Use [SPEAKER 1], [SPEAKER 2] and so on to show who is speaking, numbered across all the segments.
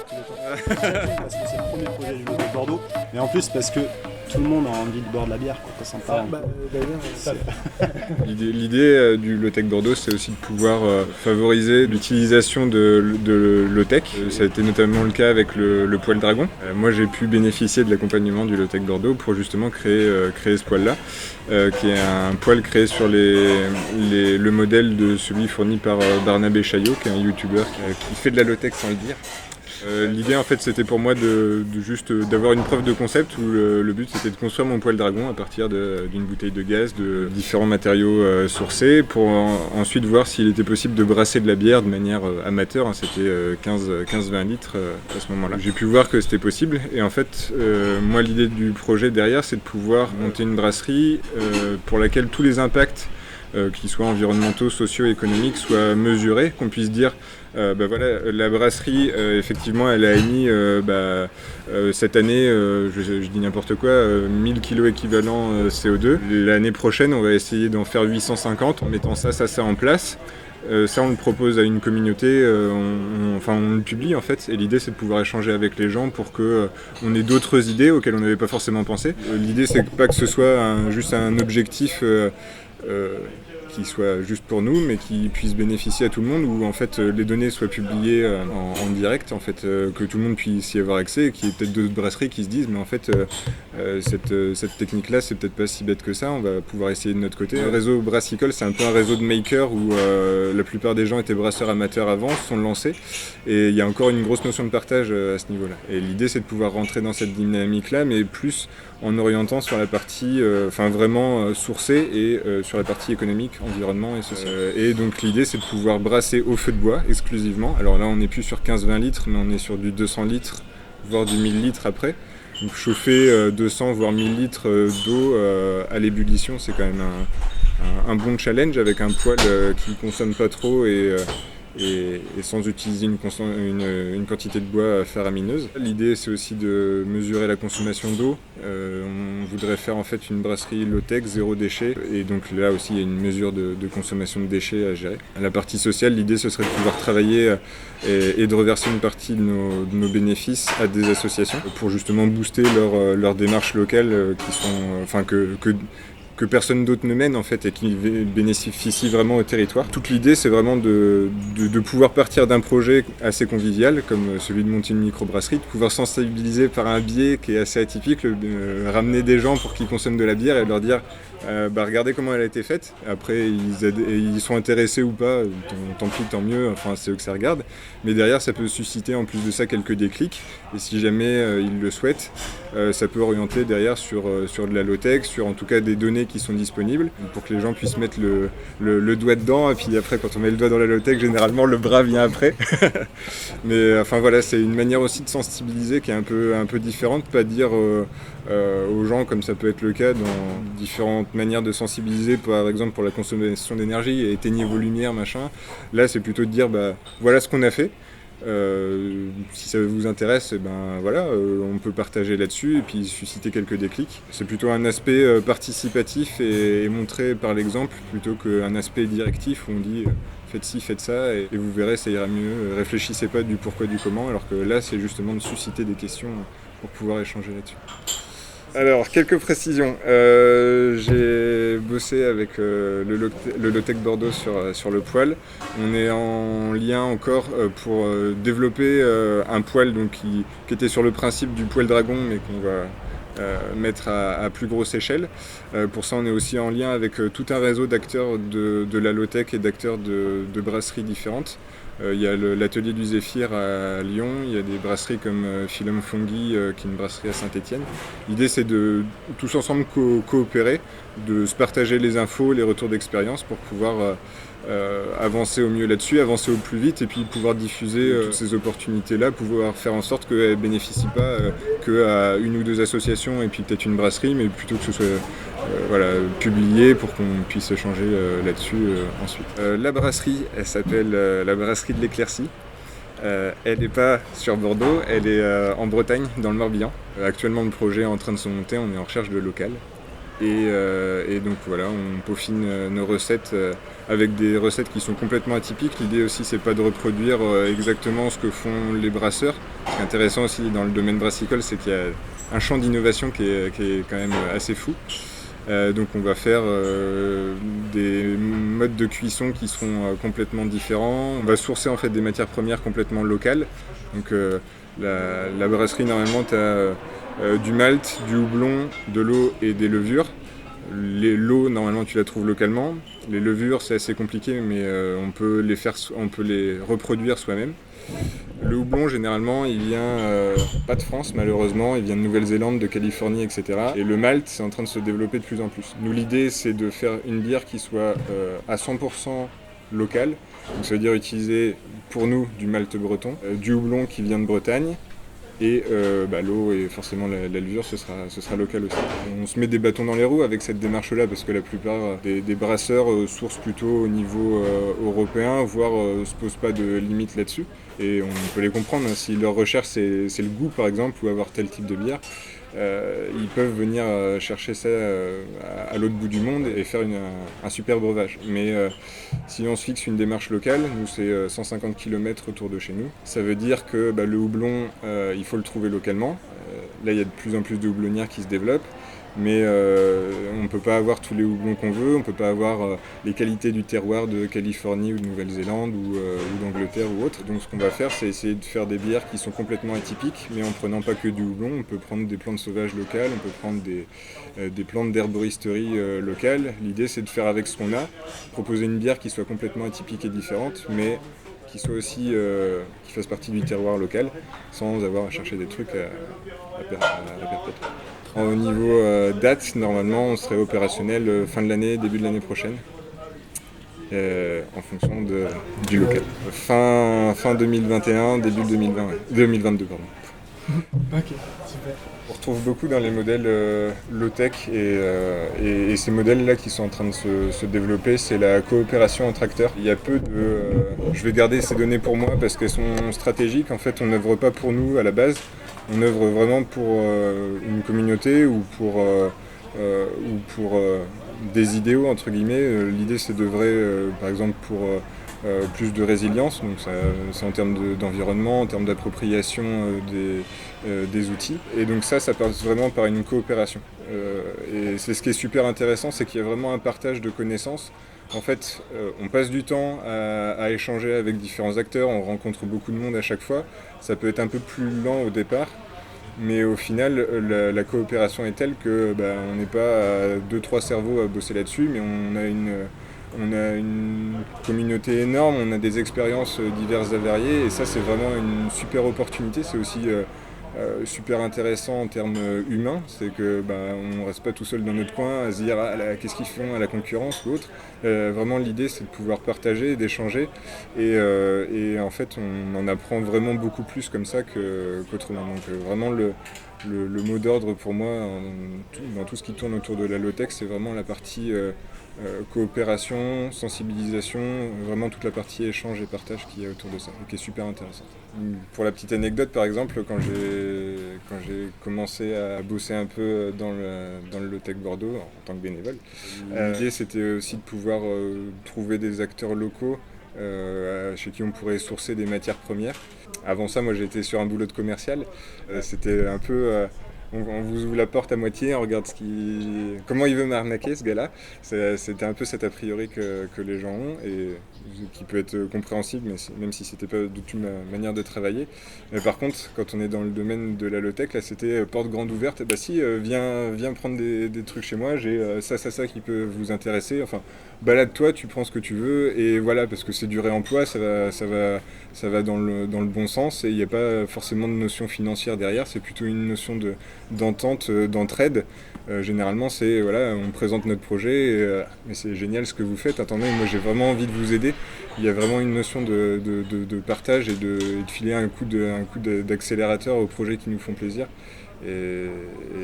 [SPEAKER 1] tous les temps. Parce que c'est le premier projet du Lotec Bordeaux. Et en plus parce que tout le monde a envie de boire de la bière quand ça me parle.
[SPEAKER 2] L'idée du Lotec Bordeaux, c'est aussi de pouvoir favoriser l'utilisation de Lotec. Ça a été notamment le cas avec le poêle dragon. Moi, j'ai pu bénéficier de l'accompagnement du Lotec Bordeaux pour justement créer ce poêle-là, qui est un poêle créé sur le modèle de celui fourni par Barnabé Chaillot, qui est un youtubeur qui fait de la Lotec sans le dire. L'idée en fait c'était pour moi d'avoir une preuve de concept où le but c'était de construire mon poêle dragon à partir d'une bouteille de gaz, de différents matériaux sourcés pour ensuite voir s'il était possible de brasser de la bière de manière amateur, hein, c'était 15-20 litres à ce moment-là. J'ai pu voir que c'était possible et en fait moi l'idée du projet derrière c'est de pouvoir monter une brasserie pour laquelle tous les impacts qu'ils soient environnementaux, sociaux, économiques, soient mesurés, qu'on puisse dire voilà, la brasserie, effectivement, elle a émis cette année, je dis n'importe quoi, 1000 kg équivalent CO2. L'année prochaine, on va essayer d'en faire 850 en mettant ça en place. Ça, on le propose à une communauté, on le publie en fait, et l'idée c'est de pouvoir échanger avec les gens pour qu'on ait d'autres idées auxquelles on n'avait pas forcément pensé. L'idée c'est pas que ce soit juste un objectif qui soit juste pour nous, mais qui puisse bénéficier à tout le monde, où en fait les données soient publiées en direct, en fait, que tout le monde puisse y avoir accès, et qu'il y ait peut-être d'autres brasseries qui se disent, mais en fait cette technique-là, c'est peut-être pas si bête que ça, on va pouvoir essayer de notre côté. Le réseau brassicole, c'est un peu un réseau de makers où la plupart des gens étaient brasseurs amateurs avant, se sont lancés, et il y a encore une grosse notion de partage à ce niveau-là. Et l'idée, c'est de pouvoir rentrer dans cette dynamique-là, mais plus en orientant sur la partie vraiment sourcée et sur la partie économique, environnement et social. Et donc l'idée c'est de pouvoir brasser au feu de bois exclusivement. Alors là on n'est plus sur 15-20 litres mais on est sur du 200 litres voire du 1000 litres après. Donc chauffer 200 voire 1000 litres d'eau à l'ébullition c'est quand même un bon challenge avec un poêle qui ne consomme pas trop et sans utiliser une quantité de bois faramineuse. L'idée c'est aussi de mesurer la consommation d'eau. On voudrait faire en fait une brasserie low-tech, zéro déchet, et donc là aussi il y a une mesure de consommation de déchets à gérer. La partie sociale, l'idée ce serait de pouvoir travailler et de reverser une partie de nos bénéfices à des associations pour justement booster leur démarche locale que personne d'autre ne mène en fait et qui bénéficie vraiment au territoire. Toute l'idée c'est vraiment de pouvoir partir d'un projet assez convivial comme celui de monter une microbrasserie, de pouvoir sensibiliser par un biais qui est assez atypique, ramener des gens pour qu'ils consomment de la bière et leur dire regardez comment elle a été faite. Après ils sont intéressés ou pas, tant pis, tant mieux, enfin c'est eux que ça regarde. Mais derrière ça peut susciter en plus de ça quelques déclics et si jamais ils le souhaitent, ça peut orienter derrière sur de la low-tech, sur en tout cas des données qui sont disponibles pour que les gens puissent mettre le doigt dedans et puis après quand on met le doigt dans la low-tech généralement le bras vient après. Mais enfin voilà, c'est une manière aussi de sensibiliser qui est un peu différente, pas dire aux gens comme ça peut être le cas dans différentes manières de sensibiliser par exemple pour la consommation d'énergie et éteignez vos lumières machin. Là c'est plutôt de dire voilà ce qu'on a fait. Si ça vous intéresse, on peut partager là-dessus et puis susciter quelques déclics. C'est plutôt un aspect participatif et montré par l'exemple plutôt qu'un aspect directif où on dit faites ci, faites ça et vous verrez ça ira mieux. Réfléchissez pas du pourquoi, du comment, alors que là c'est justement de susciter des questions pour pouvoir échanger là-dessus. Alors, quelques précisions. J'ai bossé avec le Lotec Bordeaux sur le poêle. On est en lien encore pour développer un poêle donc, qui était sur le principe du poêle dragon, mais qu'on va mettre à plus grosse échelle. Pour ça, on est aussi en lien avec tout un réseau d'acteurs de la low-tech et d'acteurs de brasseries différentes. Il y a l'atelier du Zéphyr à Lyon, il y a des brasseries comme Philum Fungi qui est une brasserie à Saint-Étienne. L'idée c'est de tous ensemble coopérer, de se partager les infos, les retours d'expérience pour pouvoir avancer au mieux là-dessus, avancer au plus vite et puis pouvoir diffuser toutes ces opportunités-là, pouvoir faire en sorte qu'elles ne bénéficient pas qu'à une ou deux associations et puis peut-être une brasserie, mais plutôt que ce soit publié pour qu'on puisse échanger là-dessus ensuite. La brasserie, elle s'appelle la brasserie de l'Éclaircie. Elle n'est pas sur Bordeaux, elle est en Bretagne, dans le Morbihan. Actuellement, le projet est en train de se monter, on est en recherche de local. Et donc voilà, on peaufine nos recettes avec des recettes qui sont complètement atypiques. L'idée aussi, c'est pas de reproduire exactement ce que font les brasseurs. Ce qui est intéressant aussi dans le domaine brassicole, c'est qu'il y a un champ d'innovation qui est quand même assez fou. Donc on va faire des modes de cuisson qui seront complètement différents. On va sourcer en fait des matières premières complètement locales. Donc la brasserie, normalement, tu as du malt, du houblon, de l'eau et des levures. L'eau, normalement, tu la trouves localement. Les levures, c'est assez compliqué, mais on peut les reproduire soi-même. Le houblon, généralement, il vient pas de France, malheureusement, il vient de Nouvelle-Zélande, de Californie, etc. Et le malt, c'est en train de se développer de plus en plus. Nous, l'idée, c'est de faire une bière qui soit à 100% locale. Donc, ça veut dire utiliser, pour nous, du malt breton, du houblon qui vient de Bretagne, et l'eau et forcément la levure, ce sera local aussi. On se met des bâtons dans les roues avec cette démarche-là parce que la plupart des brasseurs sourcent plutôt au niveau européen, voire se posent pas de limites là-dessus. Et on peut les comprendre, hein. Si leur recherche c'est le goût par exemple ou avoir tel type de bière, ils peuvent venir chercher ça à l'autre bout du monde et faire un super breuvage. Mais si on se fixe une démarche locale, nous c'est 150 km autour de chez nous, ça veut dire que le houblon, il faut le trouver localement. Là il y a de plus en plus de houblonnières qui se développent, mais on ne peut pas avoir tous les houblons qu'on veut, on ne peut pas avoir les qualités du terroir de Californie ou de Nouvelle-Zélande ou d'Angleterre ou autre. Donc ce qu'on va faire, c'est essayer de faire des bières qui sont complètement atypiques, mais en prenant pas que du houblon. On peut prendre des plantes sauvages locales, on peut prendre des plantes d'herboristerie locales. L'idée, c'est de faire avec ce qu'on a, proposer une bière qui soit complètement atypique et différente, mais qui soit aussi qui fasse partie du terroir local, sans avoir à chercher des trucs à perpétuer. Au niveau date, normalement, on serait opérationnel fin de l'année, début de l'année prochaine, en fonction du local. Fin 2021, début 2020, ouais. 2022, pardon.
[SPEAKER 3] Ok, super.
[SPEAKER 2] On retrouve beaucoup dans les modèles low-tech et ces modèles-là qui sont en train de se développer, c'est la coopération entre acteurs. Il y a peu de... je vais garder ces données pour moi parce qu'elles sont stratégiques. En fait, on n'œuvre pas pour nous à la base. On œuvre vraiment pour une communauté ou pour des idéaux, entre guillemets. L'idée, c'est d'œuvrer, par exemple, pour plus de résilience. Donc c'est en termes d'environnement, en termes d'appropriation des outils. Et donc ça passe vraiment par une coopération. Et c'est ce qui est super intéressant, c'est qu'il y a vraiment un partage de connaissances. En fait, on passe du temps à échanger avec différents acteurs, on rencontre beaucoup de monde à chaque fois. Ça peut être un peu plus lent au départ, mais au final, la coopération est telle que on n'est pas 2-3 cerveaux à bosser là-dessus, mais on a une communauté énorme, on a des expériences diverses et variées, et ça c'est vraiment une super opportunité. C'est aussi super intéressant en termes humains, c'est que on reste pas tout seul dans notre coin à se dire qu'est-ce qu'ils font à la concurrence ou autre. Vraiment l'idée c'est de pouvoir partager, d'échanger et en fait on en apprend vraiment beaucoup plus comme ça qu'autrement. Donc vraiment le mot d'ordre pour moi dans tout ce qui tourne autour de la low-tech, c'est vraiment la partie coopération, sensibilisation, vraiment toute la partie échange et partage qu'il y a autour de ça, et qui est super intéressante. Pour la petite anecdote, par exemple, quand j'ai commencé à bosser un peu dans le low-tech Bordeaux en tant que bénévole, l'idée c'était aussi de pouvoir trouver des acteurs locaux chez qui on pourrait sourcer des matières premières. Avant ça, moi j'étais sur un boulot de commercial, c'était un peu... on vous ouvre la porte à moitié, on regarde comment il veut m'arnaquer ce gars-là. C'était un peu cet a priori que les gens ont et qui peut être compréhensible, même si c'était pas du tout ma manière de travailler. Mais par contre, quand on est dans le domaine de la low-tech, là c'était porte grande ouverte. Viens prendre des trucs chez moi, j'ai ça qui peut vous intéresser. Enfin, balade-toi, tu prends ce que tu veux et voilà, parce que c'est du réemploi, ça va dans le bon sens et il n'y a pas forcément de notion financière derrière, c'est plutôt une notion d'entente, d'entraide. Généralement c'est on présente notre projet mais c'est génial ce que vous faites, attendez, moi j'ai vraiment envie de vous aider. Il y a vraiment une notion de partage et de filer un coup d'accélérateur aux projets qui nous font plaisir et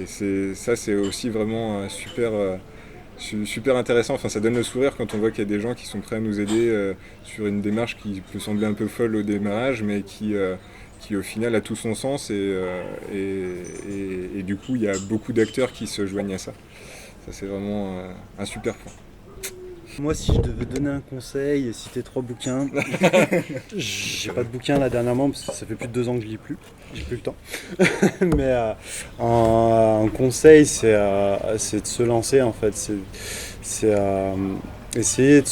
[SPEAKER 2] c'est aussi vraiment super intéressant. Enfin, ça donne le sourire quand on voit qu'il y a des gens qui sont prêts à nous aider sur une démarche qui peut sembler un peu folle au démarrage, mais qui au final a tout son sens et du coup il y a beaucoup d'acteurs qui se joignent à ça. Ça c'est vraiment un super point.
[SPEAKER 1] Moi, si je devais donner un conseil et citer 3 bouquins, j'ai pas de bouquin là dernièrement parce que ça fait plus de 2 ans que je lis plus. J'ai plus le temps. Mais un conseil, c'est de se lancer en fait. C'est essayer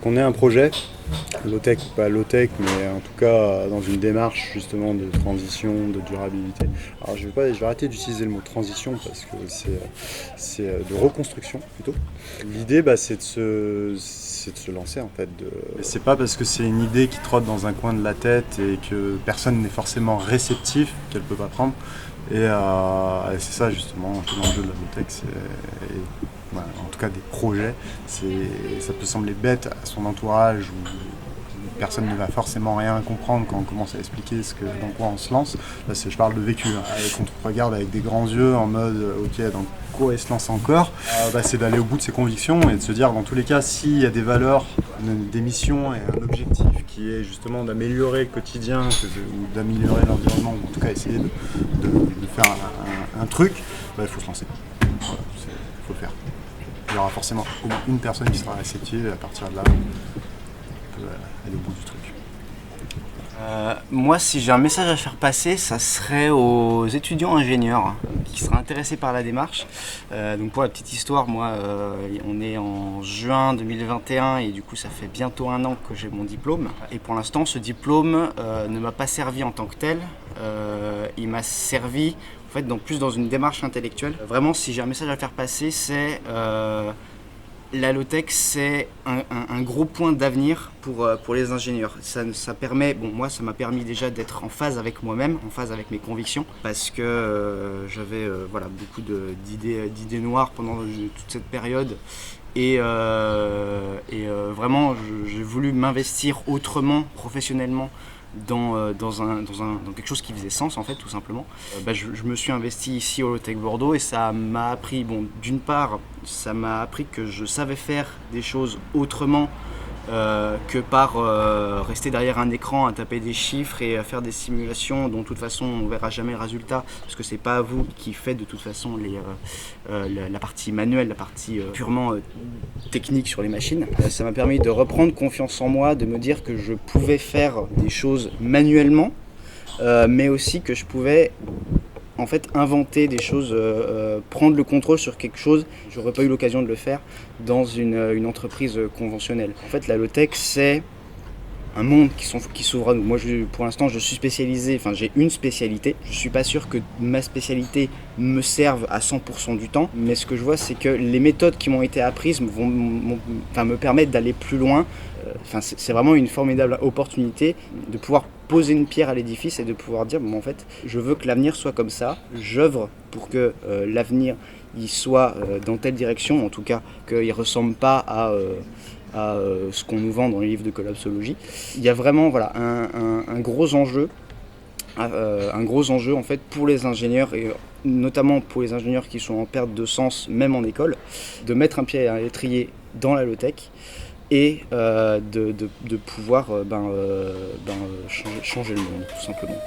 [SPEAKER 1] qu'on ait un projet, low-tech ou pas low-tech, mais en tout cas dans une démarche justement de transition, de durabilité. Alors je vais arrêter d'utiliser le mot transition parce que c'est de reconstruction plutôt. L'idée c'est de se lancer en fait. Et c'est pas parce que c'est une idée qui trotte dans un coin de la tête et que personne n'est forcément réceptif qu'elle peut pas prendre. Et c'est ça justement tout l'enjeu de la low-tech. Voilà, en tout cas des projets, ça peut sembler bête à son entourage où personne ne va forcément rien comprendre quand on commence à expliquer dans quoi on se lance. Là, je parle de vécu, et qu'on te regarde avec des grands yeux en mode ok, dans quoi il se lance encore, c'est d'aller au bout de ses convictions et de se dire dans tous les cas s'il y a des valeurs, des missions et un objectif qui est justement d'améliorer le quotidien ou d'améliorer l'environnement ou en tout cas essayer de faire un truc, il faut se lancer. Voilà, faut le faire. Il y aura forcément au moins une personne qui sera réceptive et à partir de là, on peut aller au bout du truc.
[SPEAKER 4] Moi, si j'ai un message à faire passer, ça serait aux étudiants ingénieurs qui seraient intéressés par la démarche. Donc pour la petite histoire, moi, on est en juin 2021 et du coup ça fait bientôt 1 an que j'ai mon diplôme. Et pour l'instant, ce diplôme ne m'a pas servi en tant que tel. Il m'a servi en fait plus dans une démarche intellectuelle. Vraiment, si j'ai un message à faire passer, c'est la low-tech, c'est un gros point d'avenir pour les ingénieurs. Ça permet, moi ça m'a permis déjà d'être en phase avec moi-même, en phase avec mes convictions, parce que j'avais beaucoup d'idées noires pendant toute cette période. Et vraiment, j'ai voulu m'investir autrement, professionnellement, dans quelque chose qui faisait sens en fait, tout simplement. Je me suis investi ici au Low-Tech Bordeaux et ça m'a appris, d'une part, ça m'a appris que je savais faire des choses autrement que par rester derrière un écran à taper des chiffres et à faire des simulations dont de toute façon on ne verra jamais le résultat parce que c'est pas vous qui faites de toute façon la partie manuelle, la partie purement technique sur les machines. Ça m'a permis de reprendre confiance en moi, de me dire que je pouvais faire des choses manuellement mais aussi que je pouvais en fait inventer des choses, prendre le contrôle sur quelque chose. J'aurais pas eu l'occasion de le faire dans une entreprise conventionnelle. En fait, la low-tech, c'est un monde qui s'ouvre à nous. Moi, pour l'instant, je suis spécialisé, j'ai une spécialité. Je suis pas sûr que ma spécialité me serve à 100% du temps, mais ce que je vois, c'est que les méthodes qui m'ont été apprises me permettent d'aller plus loin. C'est vraiment une formidable opportunité de pouvoir poser une pierre à l'édifice et de pouvoir dire en fait je veux que l'avenir soit comme ça, j'œuvre pour que l'avenir il soit dans telle direction, en tout cas qu'il ne ressemble pas à ce qu'on nous vend dans les livres de collapsologie. Il y a vraiment un gros enjeu en fait pour les ingénieurs et notamment pour les ingénieurs qui sont en perte de sens même en école, de mettre un pied à l'étrier dans la low-tech et de pouvoir changer le monde tout simplement.